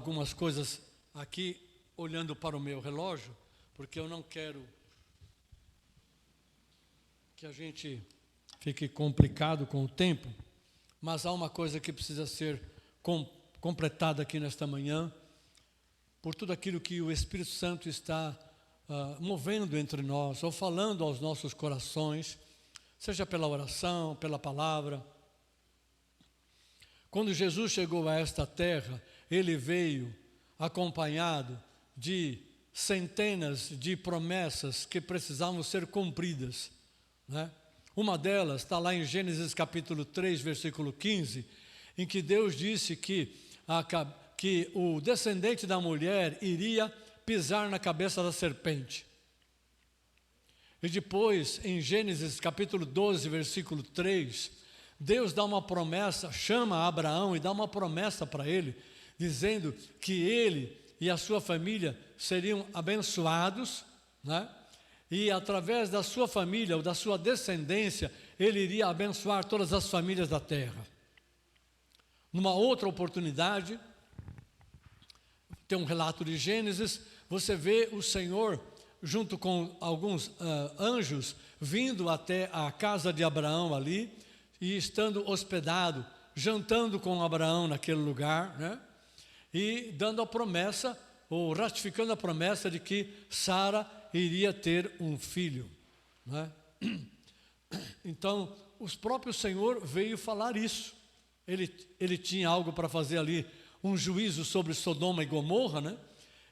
algumas coisas aqui, olhando para o meu relógio, porque eu não quero que a gente fique complicado com o tempo, mas há uma coisa que precisa ser completada aqui nesta manhã, por tudo aquilo que o Espírito Santo está movendo entre nós, ou falando aos nossos corações, seja pela oração, pela palavra. Quando Jesus chegou a esta terra, ele veio acompanhado de centenas de promessas que precisavam ser cumpridas, né? Uma delas está lá em Gênesis capítulo 3, versículo 15, em que Deus disse que o descendente da mulher iria pisar na cabeça da serpente. E depois, em Gênesis capítulo 12, versículo 3, Deus dá uma promessa, chama Abraão e dá uma promessa para ele, dizendo que ele e a sua família seriam abençoados, né? E através da sua família, ou da sua descendência, ele iria abençoar todas as famílias da terra. Numa outra oportunidade, tem um relato de Gênesis, você vê o Senhor, junto com alguns anjos, vindo até a casa de Abraão ali, e estando hospedado, jantando com Abraão naquele lugar, né? E dando a promessa, ou ratificando a promessa de que Sara iria ter um filho, né? Então, o próprio Senhor veio falar isso. Ele tinha algo para fazer ali, um juízo sobre Sodoma e Gomorra, né?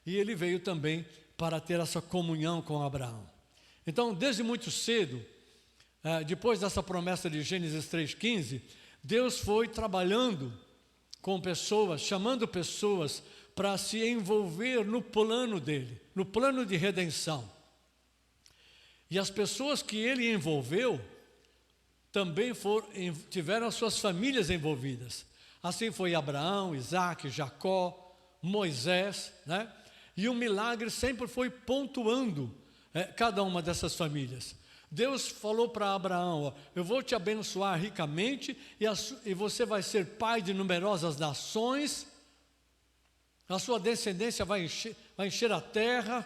E ele veio também para ter essa comunhão com Abraão. Então, desde muito cedo, depois dessa promessa de Gênesis 3,15, Deus foi trabalhando com pessoas, chamando pessoas para se envolver no plano dele, no plano de redenção. E as pessoas que ele envolveu também tiveram as suas famílias envolvidas. Assim foi Abraão, Isaac, Jacó, Moisés, né? E o milagre sempre foi pontuando cada uma dessas famílias. Deus falou para Abraão, ó, eu vou te abençoar ricamente e você vai ser pai de numerosas nações, a sua descendência vai encher a terra,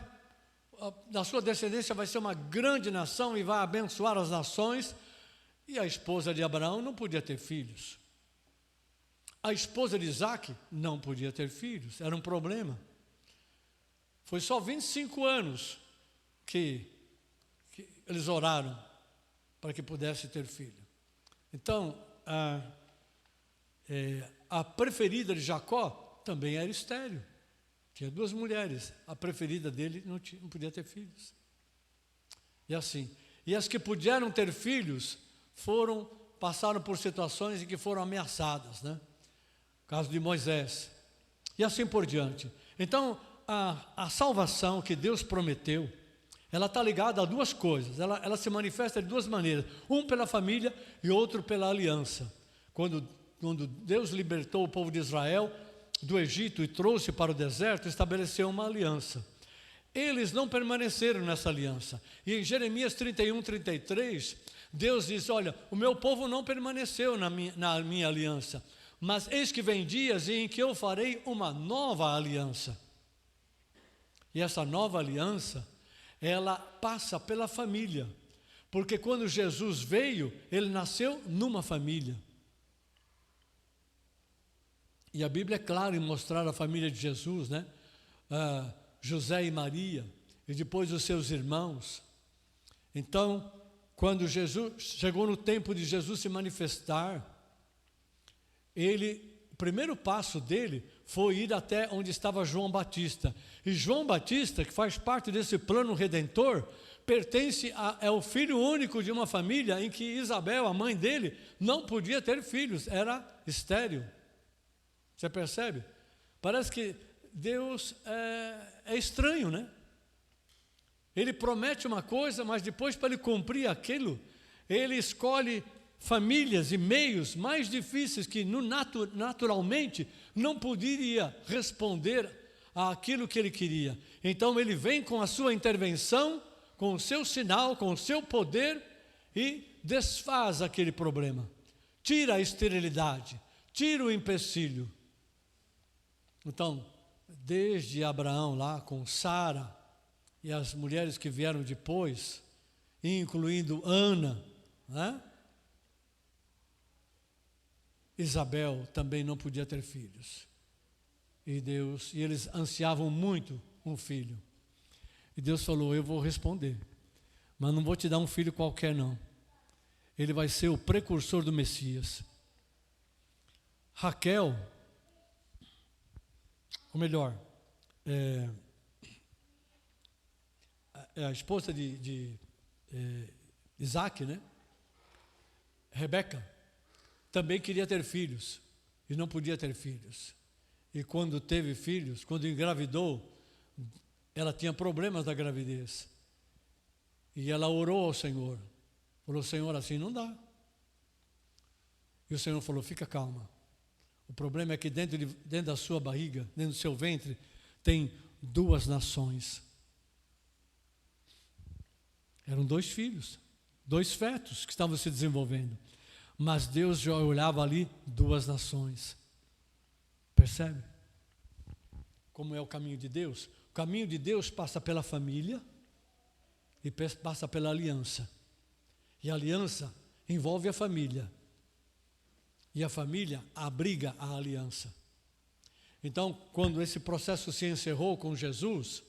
da sua descendência vai ser uma grande nação e vai abençoar as nações. E a esposa de Abraão não podia ter filhos. A esposa de Isaac não podia ter filhos, era um problema. Foi só 25 anos que eles oraram para que pudesse ter filho. Então, a preferida de Jacó também era estéril. Tinha 2 mulheres. A preferida dele não podia ter filhos. E assim. E as que puderam ter filhos passaram por situações em que foram ameaçadas, né? O caso de Moisés. E assim por diante. Então, a salvação que Deus prometeu, ela está ligada a 2 coisas. Ela se manifesta de 2 maneiras. Um pela família e outro pela aliança. Quando Deus libertou o povo de Israel do Egito e trouxe para o deserto, estabeleceu uma aliança. Eles não permaneceram nessa aliança. E em Jeremias 31, 33, Deus diz, olha, o meu povo não permaneceu na minha aliança, mas eis que vem dias em que eu farei uma nova aliança. E essa nova aliança, ela passa pela família, porque quando Jesus veio, ele nasceu numa família. E a Bíblia é clara em mostrar a família de Jesus, né? José e Maria, e depois os seus irmãos. Então, quando Jesus chegou no tempo de Jesus se manifestar, o primeiro passo dele foi ir até onde estava João Batista. E João Batista, que faz parte desse plano redentor, é o filho único de uma família em que Isabel, a mãe dele, não podia ter filhos, era estéril. Você percebe? Parece que Deus é estranho, né? Ele promete uma coisa, mas depois, para ele cumprir aquilo, ele escolhe famílias e meios mais difíceis que naturalmente não poderia responder àquilo que ele queria. Então ele vem com a sua intervenção, com o seu sinal, com o seu poder e desfaz aquele problema. Tira a esterilidade, tira o empecilho. Então, desde Abraão lá com Sara e as mulheres que vieram depois, incluindo Ana, né? Isabel também não podia ter filhos. E eles ansiavam muito um filho. E Deus falou: eu vou responder, mas não vou te dar um filho qualquer não. Ele vai ser o precursor do Messias. Raquel, ou melhor, a esposa de Isaac, né? Rebeca, também queria ter filhos e não podia ter filhos. E quando teve filhos, quando engravidou, ela tinha problemas da gravidez. E ela orou ao Senhor. Falou: Senhor, assim não dá. E o Senhor falou: fica calma. O problema é que dentro da sua barriga, dentro do seu ventre, tem 2 nações. Eram 2 filhos, 2 fetos que estavam se desenvolvendo. Mas Deus já olhava ali 2 nações. Percebe? Como é o caminho de Deus? O caminho de Deus passa pela família e passa pela aliança. E a aliança envolve a família. E a família abriga a aliança. Então, quando esse processo se encerrou com Jesus,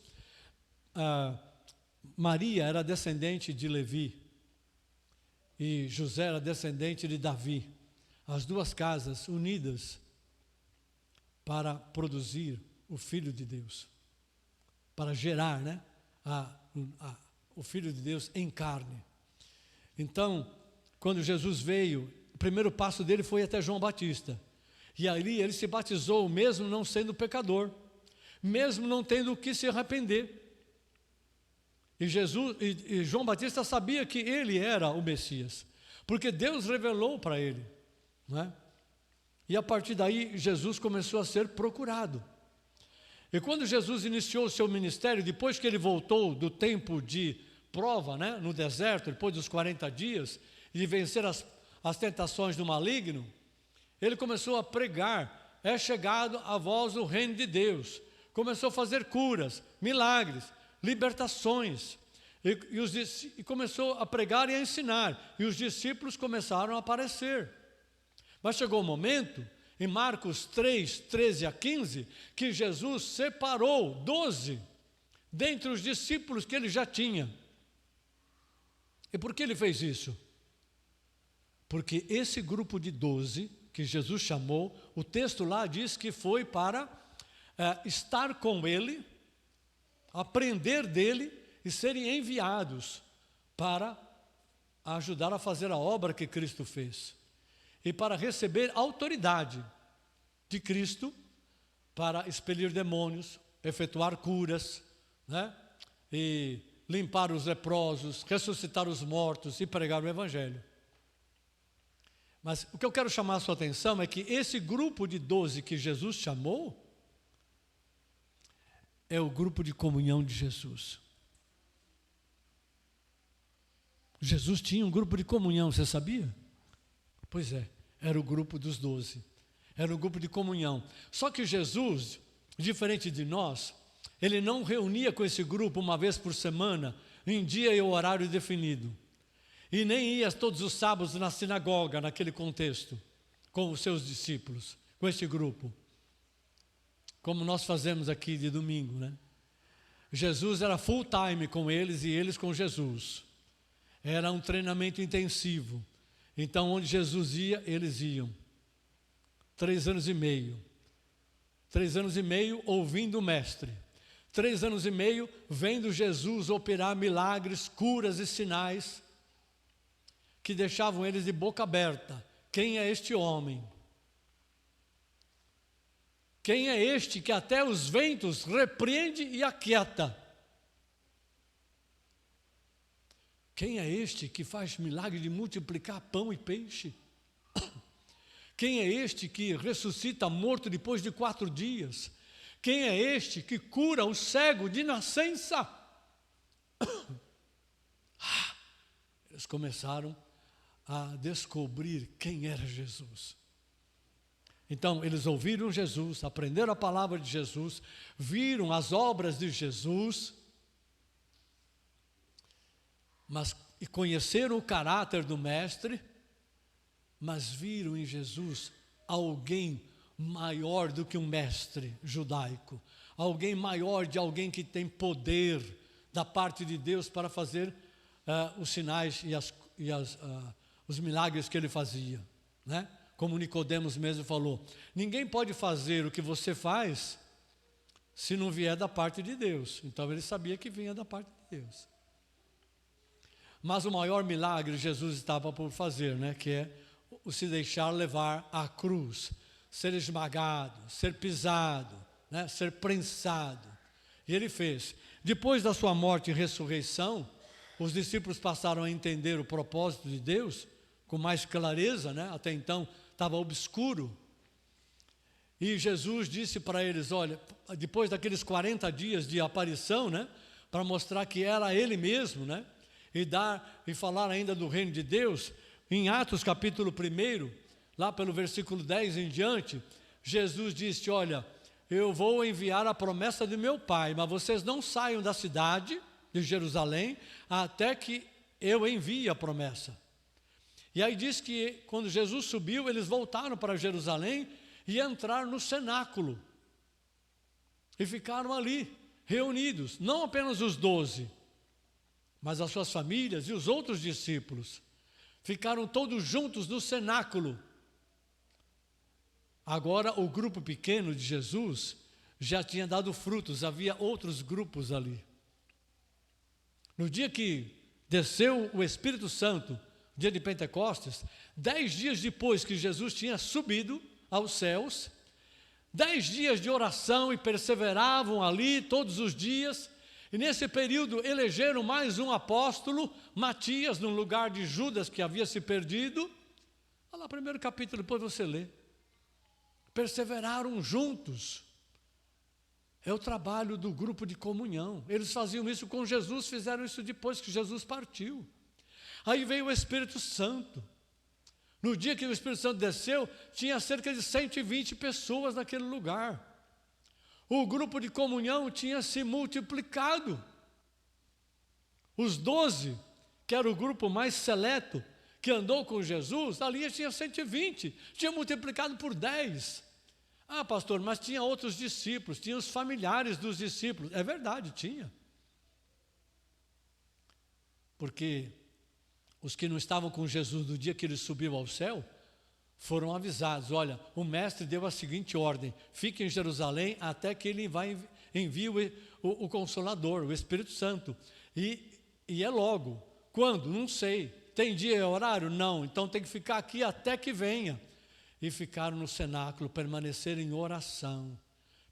Maria era descendente de Levi e José era descendente de Davi. As 2 casas unidas para produzir o Filho de Deus, para gerar, né, o Filho de Deus em carne. Então, quando Jesus veio, o primeiro passo dele foi até João Batista. E ali ele se batizou, mesmo não sendo pecador, mesmo não tendo o que se arrepender. E João Batista sabia que ele era o Messias, porque Deus revelou para ele, não é? E a partir daí Jesus começou a ser procurado. E quando Jesus iniciou o seu ministério, depois que ele voltou do tempo de prova, né, no deserto, depois dos 40 dias, de vencer as tentações do maligno, ele começou a pregar: é chegado a vós o reino de Deus. Começou a fazer curas, milagres, libertações, e começou a pregar e a ensinar, e os discípulos começaram a aparecer. Mas chegou o momento, em Marcos 3, 13 a 15, que Jesus separou 12 dentre os discípulos que ele já tinha. E por que ele fez isso? Porque esse grupo de 12 que Jesus chamou, o texto lá diz que foi para estar com ele, aprender dele e serem enviados para ajudar a fazer a obra que Cristo fez. E para receber autoridade de Cristo para expelir demônios, efetuar curas, né? E limpar os leprosos, ressuscitar os mortos e pregar o Evangelho. Mas o que eu quero chamar a sua atenção é que esse grupo de 12 que Jesus chamou é o grupo de comunhão de Jesus. Jesus tinha um grupo de comunhão, você sabia? Pois é, era o grupo dos 12, era o grupo de comunhão. Só que Jesus, diferente de nós, ele não reunia com esse grupo uma vez por semana, em dia e horário definido. E nem ia todos os sábados na sinagoga, naquele contexto, com os seus discípulos, com esse grupo. Como nós fazemos aqui de domingo, né? Jesus era full time com eles e eles com Jesus. Era um treinamento intensivo. Então, onde Jesus ia, eles iam. 3 anos e meio. 3 anos e meio ouvindo o Mestre. 3 anos e meio vendo Jesus operar milagres, curas e sinais que deixavam eles de boca aberta. Quem é este homem? Quem é este que até os ventos repreende e aquieta? Quem é este que faz milagre de multiplicar pão e peixe? Quem é este que ressuscita morto depois de 4 dias? Quem é este que cura o cego de nascença? Eles começaram a descobrir quem era Jesus. Então, eles ouviram Jesus, aprenderam a palavra de Jesus, viram as obras de Jesus, e conheceram o caráter do Mestre, mas viram em Jesus alguém maior do que um mestre judaico, alguém maior de alguém que tem poder da parte de Deus para fazer os sinais e os milagres que ele fazia, né? Como Nicodemos mesmo falou, ninguém pode fazer o que você faz se não vier da parte de Deus. Então ele sabia que vinha da parte de Deus. Mas o maior milagre Jesus estava por fazer, né? Que é o se deixar levar à cruz, ser esmagado, ser pisado, né? Ser prensado. E ele fez. Depois da sua morte e ressurreição, os discípulos passaram a entender o propósito de Deus com mais clareza, né? Até então estava obscuro. E Jesus disse para eles, olha, depois daqueles 40 dias de aparição, né? Para mostrar que era Ele mesmo, né? E falar ainda do reino de Deus, em Atos capítulo 1, lá pelo versículo 10 em diante, Jesus disse, olha, eu vou enviar a promessa de meu Pai, mas vocês não saiam da cidade de Jerusalém, até que eu envie a promessa. E aí diz que quando Jesus subiu, eles voltaram para Jerusalém e entraram no cenáculo. E ficaram ali, reunidos, não apenas os 12, mas as suas famílias e os outros discípulos. Ficaram todos juntos no cenáculo. Agora o grupo pequeno de Jesus já tinha dado frutos, havia outros grupos ali. No dia que desceu o Espírito Santo, dia de Pentecostes, 10 dias depois que Jesus tinha subido aos céus, 10 dias de oração e perseveravam ali todos os dias, e nesse período elegeram mais um apóstolo, Matias, no lugar de Judas que havia se perdido. Olha lá, primeiro capítulo, depois você lê. Perseveraram juntos. É o trabalho do grupo de comunhão. Eles faziam isso com Jesus, fizeram isso depois que Jesus partiu. Aí veio o Espírito Santo. No dia que o Espírito Santo desceu, tinha cerca de 120 pessoas naquele lugar. O grupo de comunhão tinha se multiplicado. Os 12, que era o grupo mais seleto, que andou com Jesus, ali tinha 120, tinha multiplicado por 10. Ah, pastor, mas tinha outros discípulos, tinha os familiares dos discípulos. É verdade, tinha. Porque os que não estavam com Jesus no dia que ele subiu ao céu, foram avisados, olha, o mestre deu a seguinte ordem, fique em Jerusalém até que ele envie o Consolador, o Espírito Santo. E é logo. Quando? Não sei. Tem dia e horário? Não. Então tem que ficar aqui até que venha. E ficaram no cenáculo, permaneceram em oração,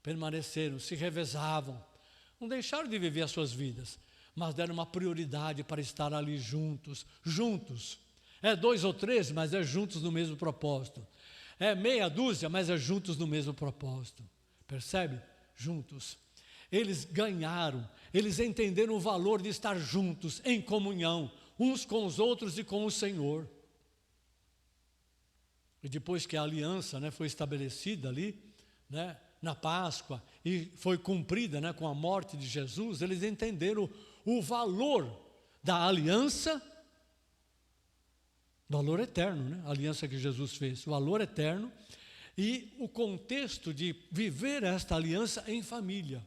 permaneceram, se revezavam. Não deixaram de viver as suas vidas, mas deram uma prioridade para estar ali juntos. É 2 ou 3, mas é juntos no mesmo propósito. É meia dúzia, mas é juntos no mesmo propósito. Percebe? Juntos. Eles ganharam, eles entenderam o valor de estar juntos, em comunhão, uns com os outros e com o Senhor. E depois que a aliança, né, foi estabelecida ali, né, na Páscoa, e foi cumprida, né, com a morte de Jesus, eles entenderam o valor da aliança, valor eterno, né? A aliança que Jesus fez, o valor eterno e o contexto de viver esta aliança em família.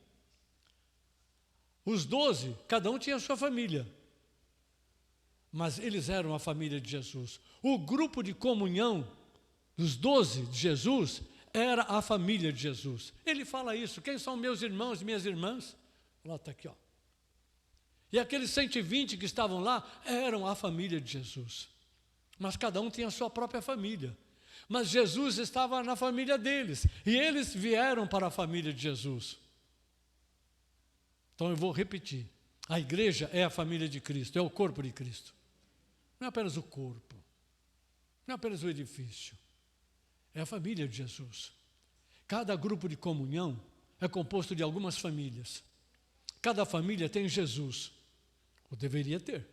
Os 12, cada um tinha a sua família, mas eles eram a família de Jesus. O grupo de comunhão dos 12 de Jesus era a família de Jesus. Ele fala isso, quem são meus irmãos e minhas irmãs? Lá está aqui, ó. E aqueles 120 que estavam lá eram a família de Jesus. Mas cada um tinha a sua própria família. Mas Jesus estava na família deles. E eles vieram para a família de Jesus. Então eu vou repetir. A igreja é a família de Cristo, é o corpo de Cristo. Não é apenas o corpo. Não é apenas o edifício. É a família de Jesus. Cada grupo de comunhão é composto de algumas famílias. Cada família tem Jesus. Ou deveria ter.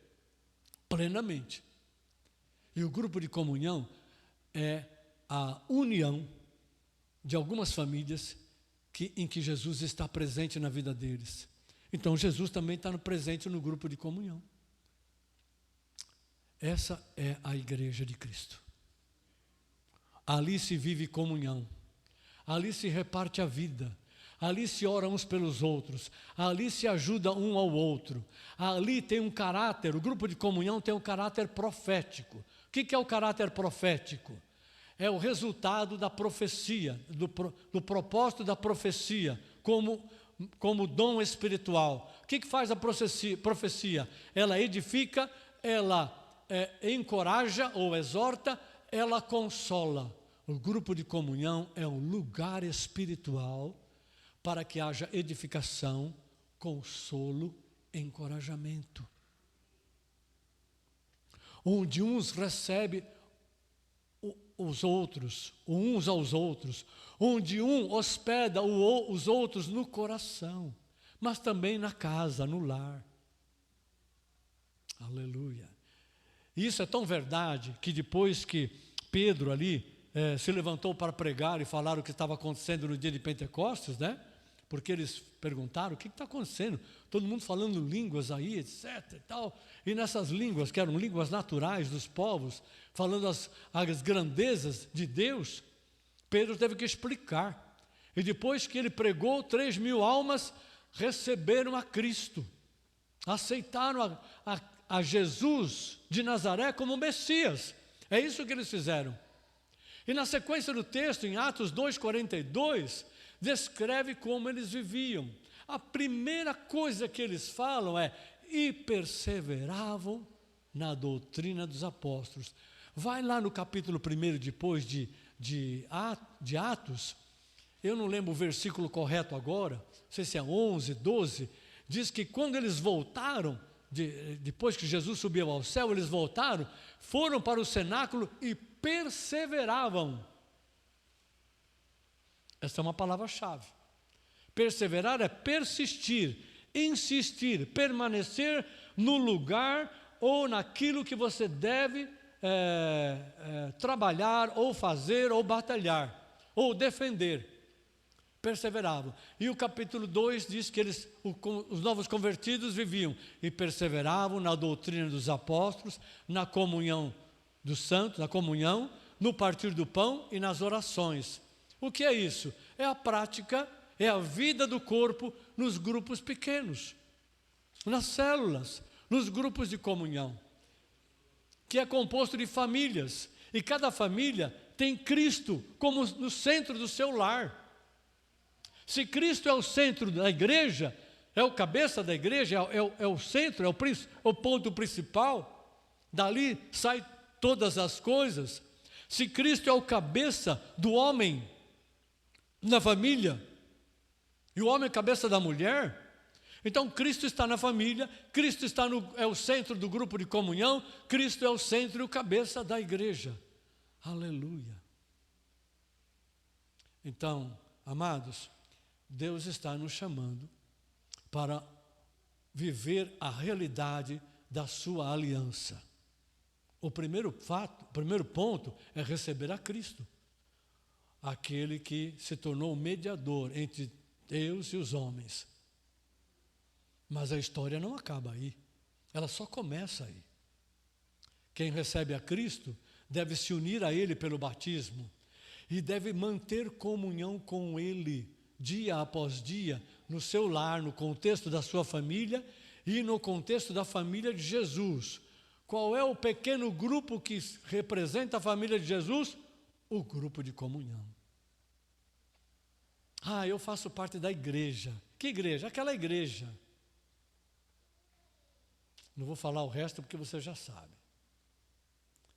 Plenamente. E o grupo de comunhão é a união de algumas famílias em que Jesus está presente na vida deles. Então Jesus também está presente no grupo de comunhão. Essa é a igreja de Cristo. Ali se vive comunhão, ali se reparte a vida, ali se ora uns pelos outros, ali se ajuda um ao outro, ali tem um caráter, o grupo de comunhão tem um caráter profético. O que é o caráter profético? É o resultado da profecia, do propósito da profecia, como dom espiritual. O que faz a profecia? Ela edifica, ela encoraja ou exorta, ela consola. O grupo de comunhão é um lugar espiritual para que haja edificação, consolo, encorajamento. Onde uns recebem os outros, uns aos outros, onde um hospeda os outros no coração, mas também na casa, no lar. Aleluia. Isso é tão verdade que depois que Pedro ali se levantou para pregar e falar o que estava acontecendo no dia de Pentecostes, né? Porque eles perguntaram, o que está acontecendo? Todo mundo falando línguas aí, etc. e tal. E nessas línguas, que eram línguas naturais dos povos, falando as grandezas de Deus, Pedro teve que explicar. E depois que ele pregou, 3.000 almas receberam a Cristo. Aceitaram a Jesus de Nazaré como Messias. É isso que eles fizeram. E na sequência do texto, em Atos 2,42, descreve como eles viviam. A primeira coisa que eles falam é: e perseveravam na doutrina dos apóstolos. Vai lá no capítulo 1 depois de Atos, eu não lembro o versículo correto agora, não sei se é 11, 12, diz que quando eles voltaram, depois que Jesus subiu ao céu, eles voltaram, foram para o cenáculo e perseveravam. Essa é uma palavra-chave. Perseverar é persistir, insistir, permanecer no lugar ou naquilo que você deve trabalhar, ou fazer, ou batalhar, ou defender. Perseveravam. E o capítulo 2 diz que os novos convertidos viviam e perseveravam na doutrina dos apóstolos, na comunhão dos santos, na comunhão, no partir do pão e nas orações. O que é isso? É a prática, é a vida do corpo nos grupos pequenos, nas células, nos grupos de comunhão, que é composto de famílias, e cada família tem Cristo como no centro do seu lar. Se Cristo é o centro da igreja, é o cabeça da igreja, é o centro, é o ponto principal, dali sai todas as coisas. Se Cristo é o cabeça do homem na família, e o homem é cabeça da mulher, então Cristo está na família, Cristo é o centro do grupo de comunhão, Cristo é o centro e o cabeça da igreja. Aleluia. Então, amados, Deus está nos chamando para viver a realidade da sua aliança. O primeiro ponto é receber a Cristo, aquele que se tornou mediador entre Deus e os homens. Mas a história não acaba aí, ela só começa aí. Quem recebe a Cristo deve se unir a Ele pelo batismo e deve manter comunhão com Ele dia após dia, no seu lar, no contexto da sua família e no contexto da família de Jesus. Qual é o pequeno grupo que representa a família de Jesus? O grupo de comunhão. Eu faço parte da igreja. Que igreja? Aquela igreja. Não vou falar o resto porque você já sabe.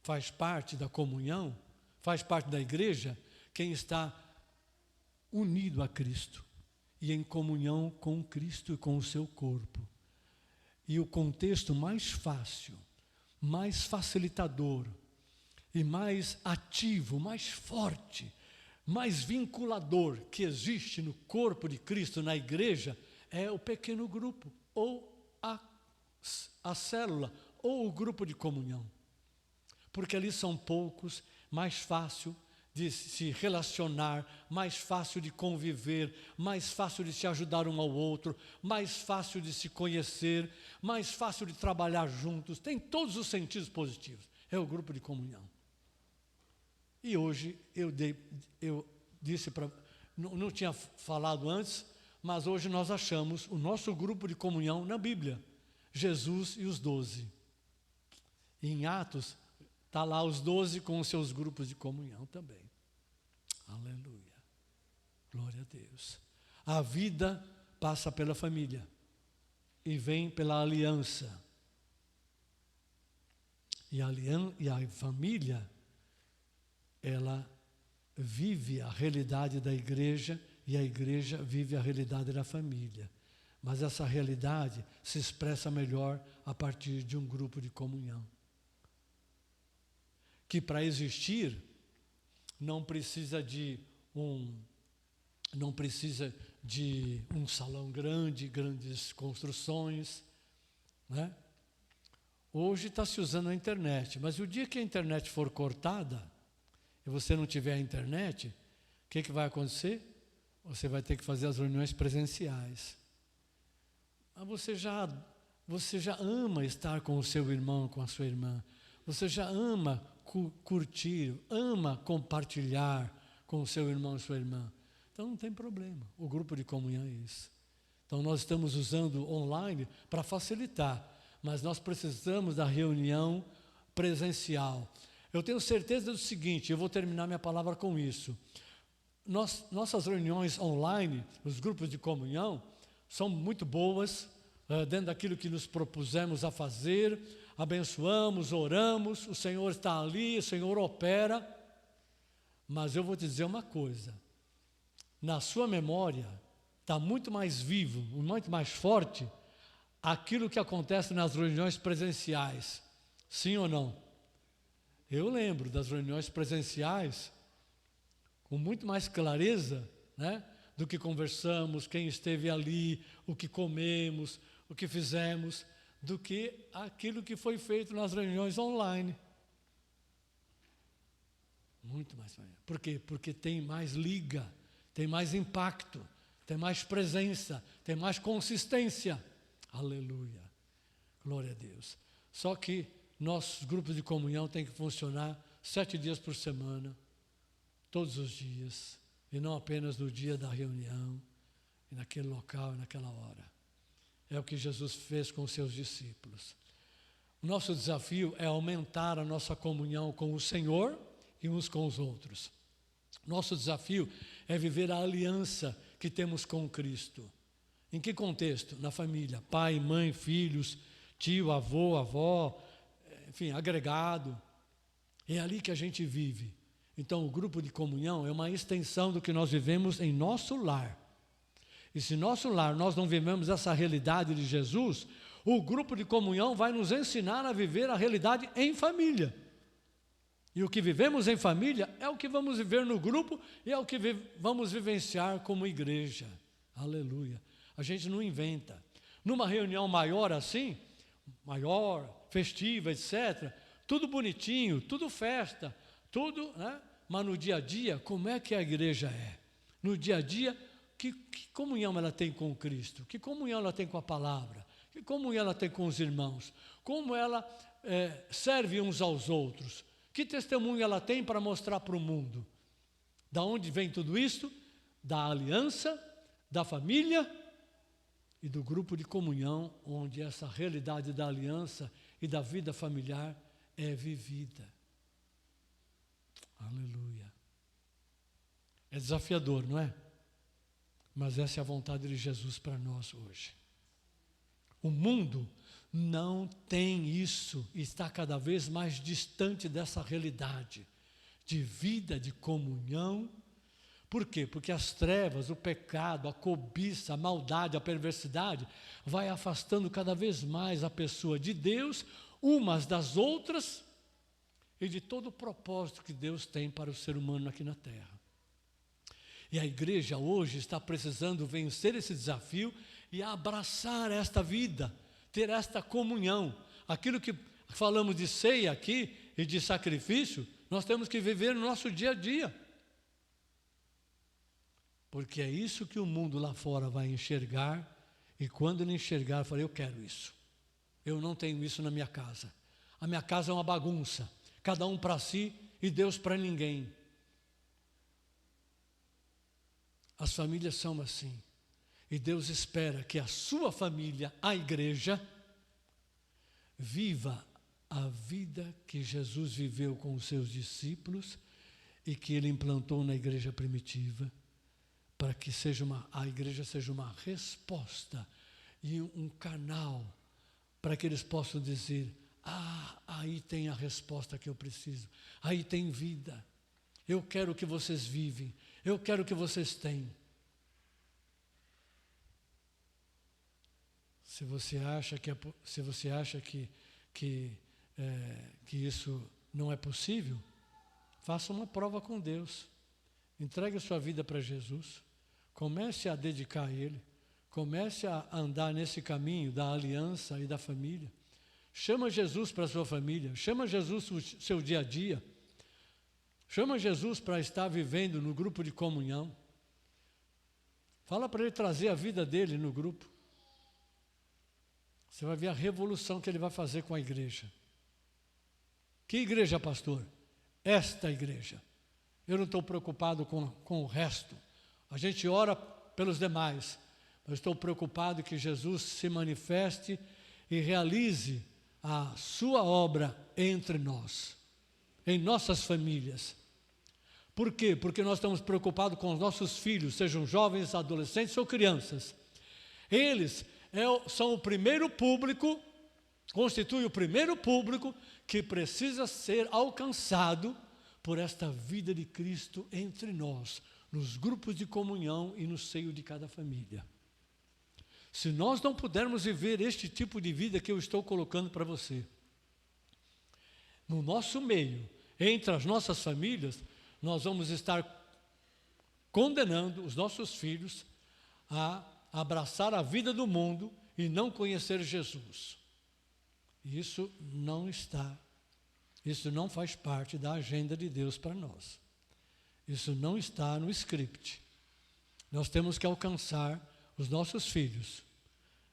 Faz parte da comunhão, faz parte da igreja quem está unido a Cristo e em comunhão com Cristo e com o seu corpo. E o contexto mais fácil, mais facilitador e mais ativo, mais forte, mais vinculador que existe no corpo de Cristo, na igreja, é o pequeno grupo, ou a célula, ou o grupo de comunhão. Porque ali são poucos, mais fácil de se relacionar, mais fácil de conviver, mais fácil de se ajudar um ao outro, mais fácil de se conhecer, mais fácil de trabalhar juntos. Tem todos os sentidos positivos. É o grupo de comunhão. E hoje eu disse para... Não tinha falado antes, mas hoje nós achamos o nosso grupo de comunhão na Bíblia. Jesus e os 12. Em Atos, está lá os 12 com os seus grupos de comunhão também. Aleluia. Glória a Deus. A vida passa pela família e vem pela aliança. E a família, ela vive a realidade da igreja e a igreja vive a realidade da família. Mas essa realidade se expressa melhor a partir de um grupo de comunhão. Que para existir não precisa de um salão grande, grandes construções, né? Hoje está se usando a internet, mas o dia que a internet for cortada e você não tiver a internet, o que vai acontecer? Você vai ter que fazer as reuniões presenciais. Mas você já ama estar com o seu irmão, com a sua irmã. Você já ama curtir, ama compartilhar com o seu irmão e sua irmã. Então não tem problema, o grupo de comunhão é isso. Então nós estamos usando online para facilitar, mas nós precisamos da reunião presencial. Eu tenho certeza do seguinte, eu vou terminar minha palavra com isso. Nossas reuniões online, os grupos de comunhão, são muito boas, dentro daquilo que nos propusemos a fazer, abençoamos, oramos, o Senhor está ali, o Senhor opera, mas eu vou te dizer uma coisa, na sua memória está muito mais vivo, muito mais forte, aquilo que acontece nas reuniões presenciais, sim ou não? Eu lembro das reuniões presenciais com muito mais clareza, né, do que conversamos, quem esteve ali, o que comemos, o que fizemos, do que aquilo que foi feito nas reuniões online. Muito mais. Por quê? Porque tem mais liga, tem mais impacto, tem mais presença, tem mais consistência. Aleluia. Glória a Deus. Só que nossos grupos de comunhão têm que funcionar 7 dias por semana, todos os dias, e não apenas no dia da reunião, e naquele local e naquela hora. É o que Jesus fez com os seus discípulos. O nosso desafio é aumentar a nossa comunhão com o Senhor e uns com os outros. Nosso desafio é viver a aliança que temos com Cristo. Em que contexto? Na família, pai, mãe, filhos, tio, avô, avó, enfim, agregado. É ali que a gente vive. Então, o grupo de comunhão é uma extensão do que nós vivemos em nosso lar. E se nosso lar nós não vivemos essa realidade de Jesus, o grupo de comunhão vai nos ensinar a viver a realidade em família. E o que vivemos em família é o que vamos viver no grupo e é o que vamos vivenciar como igreja. Aleluia. A gente não inventa. Numa reunião maior assim, maior, festiva, etc., tudo bonitinho, tudo festa, tudo, né? Mas no dia a dia, como é que a igreja é? No dia a dia, que comunhão ela tem com Cristo? Que comunhão ela tem com a palavra? Que comunhão ela tem com os irmãos? Como ela serve uns aos outros? Que testemunho ela tem para mostrar para o mundo? Da onde vem tudo isso? Da aliança, da família e do grupo de comunhão, onde essa realidade da aliança e da vida familiar é vivida. Aleluia. É desafiador, não é? Mas essa é a vontade de Jesus para nós hoje. O mundo não tem isso, está cada vez mais distante dessa realidade de vida, de comunhão. Por quê? Porque as trevas, o pecado, a cobiça, a maldade, a perversidade vai afastando cada vez mais a pessoa de Deus, umas das outras e de todo o propósito que Deus tem para o ser humano aqui na terra. E a igreja hoje está precisando vencer esse desafio e abraçar esta vida, ter esta comunhão. Aquilo que falamos de ceia aqui e de sacrifício, nós temos que viver no nosso dia a dia. Porque é isso que o mundo lá fora vai enxergar, e quando ele enxergar, eu falei, eu quero isso. Eu não tenho isso na minha casa. A minha casa é uma bagunça, cada um para si e Deus para ninguém. As famílias são assim. E Deus espera que a sua família, a igreja, viva a vida que Jesus viveu com os seus discípulos e que ele implantou na igreja primitiva, para que a igreja seja uma resposta e um canal para que eles possam dizer, aí tem a resposta que eu preciso, aí tem vida, eu quero o que vocês vivem, eu quero o que vocês têm. Se você acha que isso não é possível, faça uma prova com Deus. Entregue a sua vida para Jesus. Comece a dedicar a Ele. Comece a andar nesse caminho da aliança e da família. Chama Jesus para a sua família. Chama Jesus para o seu dia a dia. Chama Jesus para estar vivendo no grupo de comunhão. Fala para Ele trazer a vida dele no grupo. Você vai ver a revolução que Ele vai fazer com a igreja. Que igreja, pastor? Esta igreja. Eu não estou preocupado com o resto. A gente ora pelos demais, mas estou preocupado que Jesus se manifeste e realize a sua obra entre nós, em nossas famílias. Por quê? Porque nós estamos preocupados com os nossos filhos, sejam jovens, adolescentes ou crianças. Eles são o primeiro público, constituem o primeiro público que precisa ser alcançado por esta vida de Cristo entre nós, nos grupos de comunhão e no seio de cada família. Se nós não pudermos viver este tipo de vida que eu estou colocando para você, no nosso meio, entre as nossas famílias, nós vamos estar condenando os nossos filhos a abraçar a vida do mundo e não conhecer Jesus. Isso não faz parte da agenda de Deus para nós. Isso não está no script. Nós temos que alcançar os nossos filhos,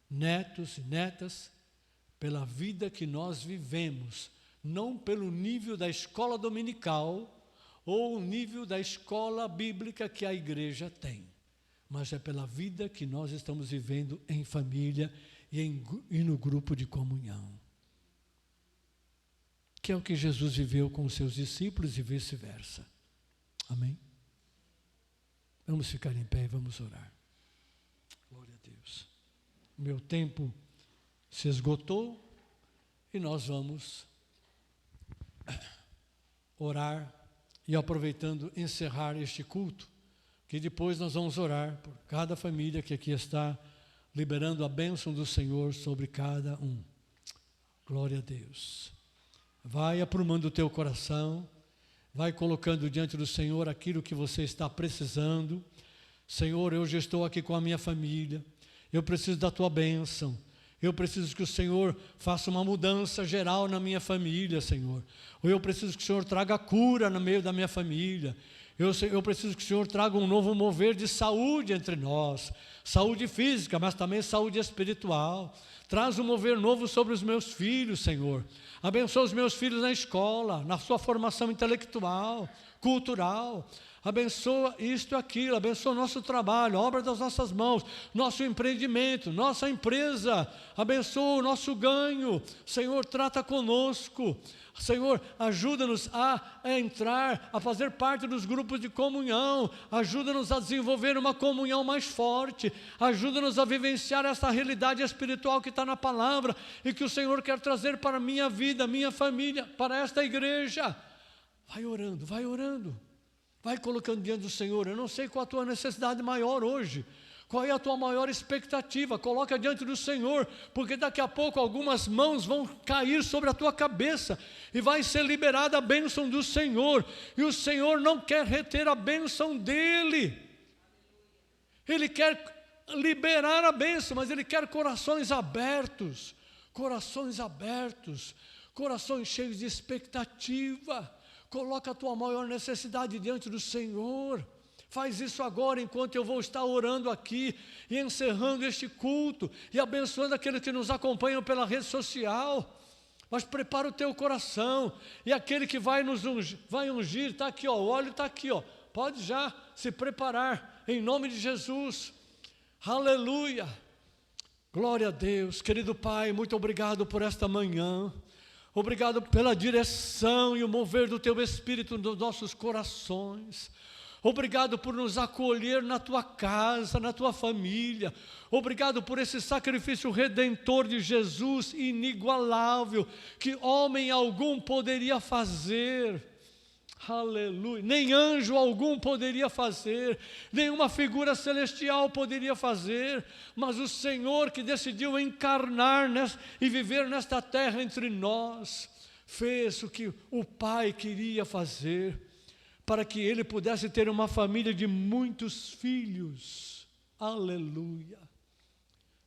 netos e netas, pela vida que nós vivemos, não pelo nível da escola dominical ou o nível da escola bíblica que a igreja tem, mas é pela vida que nós estamos vivendo em família e no grupo de comunhão. Que é o que Jesus viveu com os seus discípulos e vice-versa. Amém? Vamos ficar em pé e vamos orar. Glória a Deus. O meu tempo se esgotou e nós vamos orar e, aproveitando, encerrar este culto, que depois nós vamos orar por cada família que aqui está, liberando a bênção do Senhor sobre cada um. Glória a Deus. Vai aprumando o teu coração, vai colocando diante do Senhor aquilo que você está precisando. Senhor, eu já estou aqui com a minha família, eu preciso da tua bênção, eu preciso que o Senhor faça uma mudança geral na minha família, Senhor. Ou eu preciso que o Senhor traga cura no meio da minha família. Eu preciso que o Senhor traga um novo mover de saúde entre nós, saúde física, mas também saúde espiritual. Traz um mover novo sobre os meus filhos, Senhor. Abençoa os meus filhos na escola, na sua formação intelectual, cultural. Abençoa isto e aquilo, abençoa o nosso trabalho, a obra das nossas mãos, nosso empreendimento, nossa empresa. Abençoa o nosso ganho. Senhor, trata conosco. Senhor, ajuda-nos a entrar, a fazer parte dos grupos de comunhão. Ajuda-nos a desenvolver uma comunhão mais forte. Ajuda-nos a vivenciar essa realidade espiritual que está na palavra e que o Senhor quer trazer para a minha vida, minha família, para esta igreja. Vai orando, vai orando. Vai colocando diante do Senhor. Eu não sei qual a tua necessidade maior hoje. Qual é a tua maior expectativa? Coloca diante do Senhor, porque daqui a pouco algumas mãos vão cair sobre a tua cabeça e vai ser liberada a bênção do Senhor. E o Senhor não quer reter a bênção dEle. Ele quer liberar a bênção, mas Ele quer corações abertos, corações cheios de expectativa. Coloca a tua maior necessidade diante do Senhor. Faz isso agora, enquanto eu vou estar orando aqui e encerrando este culto e abençoando aqueles que nos acompanham pela rede social. Mas prepara o teu coração, e aquele que vai nos ungir, está aqui, ó, o óleo está aqui, ó, pode já se preparar, em nome de Jesus. Aleluia, glória a Deus. Querido Pai, muito obrigado por esta manhã, obrigado pela direção e o mover do Teu Espírito nos nossos corações. Obrigado por nos acolher na Tua casa, na Tua família. Obrigado por esse sacrifício redentor de Jesus, inigualável, que homem algum poderia fazer. Aleluia. Nem anjo algum poderia fazer, nenhuma figura celestial poderia fazer, mas o Senhor que decidiu encarnar e viver nesta terra entre nós, fez o que o Pai queria fazer, para que ele pudesse ter uma família de muitos filhos, aleluia,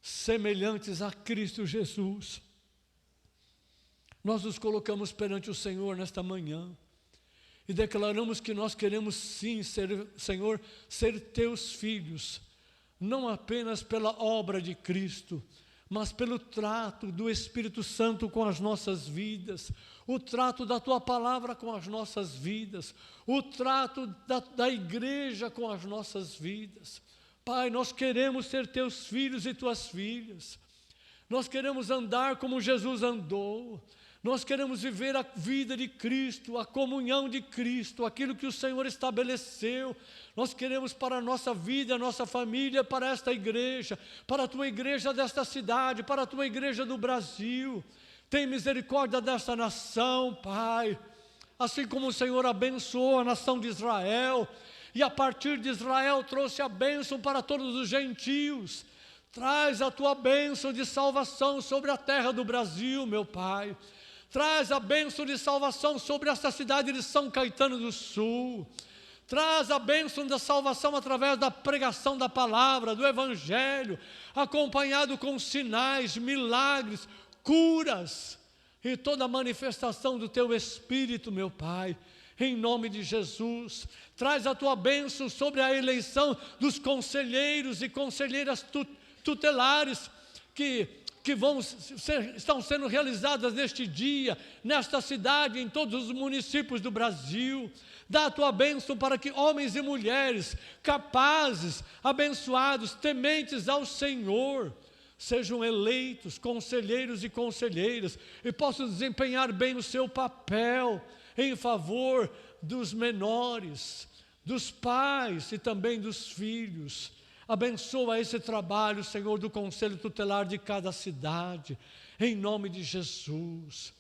semelhantes a Cristo Jesus. Nós nos colocamos perante o Senhor nesta manhã, e declaramos que nós queremos sim, Senhor, ser Teus filhos, não apenas pela obra de Cristo, mas pelo trato do Espírito Santo com as nossas vidas, o trato da Tua palavra com as nossas vidas, o trato da igreja com as nossas vidas. Pai, nós queremos ser Teus filhos e Tuas filhas, nós queremos andar como Jesus andou, nós queremos viver a vida de Cristo, a comunhão de Cristo, aquilo que o Senhor estabeleceu. Nós queremos para a nossa vida, a nossa família, para esta igreja, para a Tua igreja desta cidade, para a Tua igreja do Brasil. Tem misericórdia desta nação, Pai. Assim como o Senhor abençoou a nação de Israel, e a partir de Israel trouxe a bênção para todos os gentios. Traz a Tua bênção de salvação sobre a terra do Brasil, meu Pai. Traz a bênção de salvação sobre esta cidade de São Caetano do Sul. Traz a bênção da salvação através da pregação da palavra, do Evangelho, acompanhado com sinais, milagres, curas e toda a manifestação do Teu Espírito, meu Pai, em nome de Jesus. Traz a Tua bênção sobre a eleição dos conselheiros e conselheiras tutelares que estão sendo realizadas neste dia, nesta cidade, em todos os municípios do Brasil. Dá a Tua bênção para que homens e mulheres capazes, abençoados, tementes ao Senhor, sejam eleitos conselheiros e conselheiras e possam desempenhar bem o seu papel em favor dos menores, dos pais e também dos filhos. Abençoa esse trabalho, Senhor, do Conselho Tutelar de cada cidade, em nome de Jesus.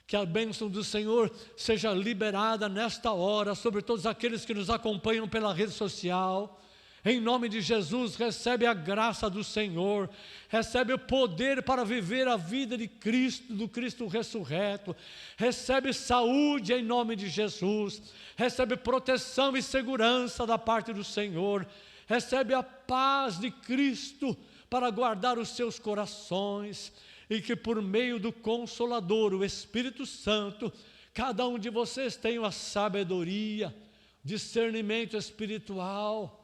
Que a bênção do Senhor seja liberada nesta hora sobre todos aqueles que nos acompanham pela rede social. Em nome de Jesus, recebe a graça do Senhor, recebe o poder para viver a vida de Cristo, do Cristo ressurreto, recebe saúde em nome de Jesus, recebe proteção e segurança da parte do Senhor, recebe a paz de Cristo para guardar os seus corações, e que por meio do Consolador, o Espírito Santo, cada um de vocês tenha a sabedoria, discernimento espiritual,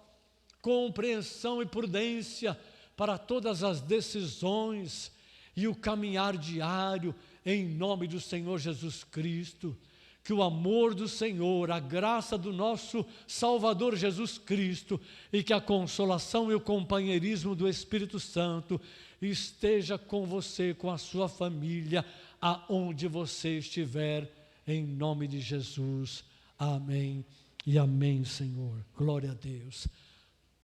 compreensão e prudência para todas as decisões e o caminhar diário, em nome do Senhor Jesus Cristo. Que o amor do Senhor, a graça do nosso Salvador Jesus Cristo e que a consolação e o companheirismo do Espírito Santo esteja com você, com a sua família, aonde você estiver, em nome de Jesus. Amém e amém, Senhor. Glória a Deus.